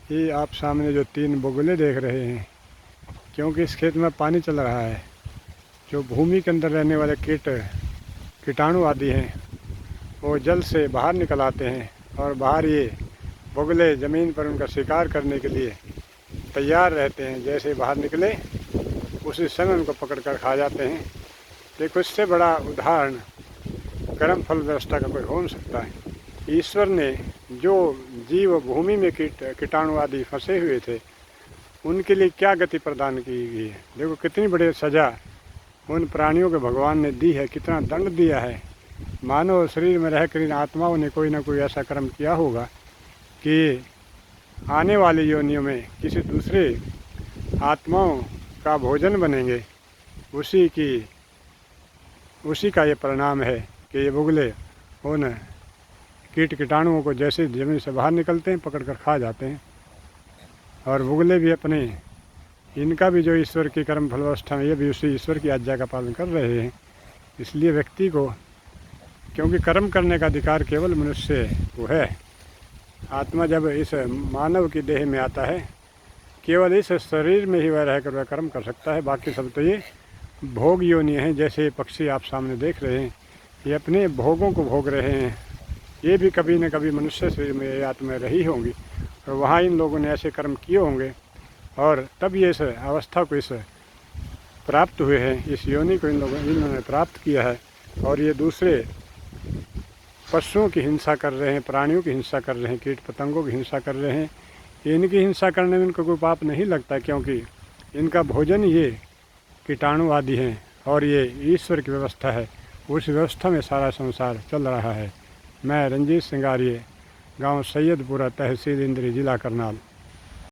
ये आप सामने जो 3 बगुले देख रहे हैं, क्योंकि इस खेत में पानी चल रहा है, जो भूमि के अंदर रहने वाले कीटाणु आदि हैं वो जल से बाहर निकल आते हैं और बाहर ये बगुले ज़मीन पर उनका शिकार करने के लिए तैयार रहते हैं। जैसे बाहर निकले उसी समय उनको पकड़ कर खा जाते हैं। देखो, इससे बड़ा उदाहरण कर्म फल व्यवस्था का कोई हो नहीं सकता है। ईश्वर ने जो जीव भूमि में कीटाणु आदि फंसे हुए थे उनके लिए क्या गति प्रदान की गई है। देखो, कितनी बड़ी सज़ा उन प्राणियों के भगवान ने दी है, कितना दंड दिया है। मानव शरीर में रहकर इन आत्माओं ने कोई ना कोई ऐसा कर्म किया होगा कि आने वाली योनियों में किसी दूसरे आत्माओं का भोजन बनेंगे। उसी का ये परिणाम है कि ये बगुले उन कीटाणुओं को जैसे ज़मीन से बाहर निकलते हैं पकड़ कर खा जाते हैं। और बगुले भी इनका भी जो ईश्वर की कर्म फल व्यवस्था में ये भी उसी ईश्वर की आज्ञा का पालन कर रहे हैं। इसलिए व्यक्ति को, क्योंकि कर्म करने का अधिकार केवल मनुष्य को है। आत्मा जब इस मानव की देह में आता है, केवल इस शरीर में ही वह रहकर वह कर्म कर सकता है। बाकी सब तो ये भोग योनि हैं। जैसे पक्षी आप सामने देख रहे हैं, ये अपने भोगों को भोग रहे हैं। ये भी कभी न कभी मनुष्य शरीर में ये आत्मा रही होंगी और वहाँ इन लोगों ने ऐसे कर्म किए होंगे और तब ये इस अवस्था को प्राप्त हुए हैं। इस योनि को इन्होंने प्राप्त किया है। और ये दूसरे पशुओं की हिंसा कर रहे हैं, प्राणियों की हिंसा कर रहे हैं, कीट पतंगों की हिंसा कर रहे हैं। इनकी हिंसा करने में इनको कोई पाप नहीं लगता, क्योंकि इनका भोजन ये कीटाणु आदि हैं और ये ईश्वर की व्यवस्था है। उस व्यवस्था में सारा संसार चल रहा है। मैं रंजीत सिंह आर्य, गांव सैयदपुरा, तहसील इंद्री, जिला करनाल।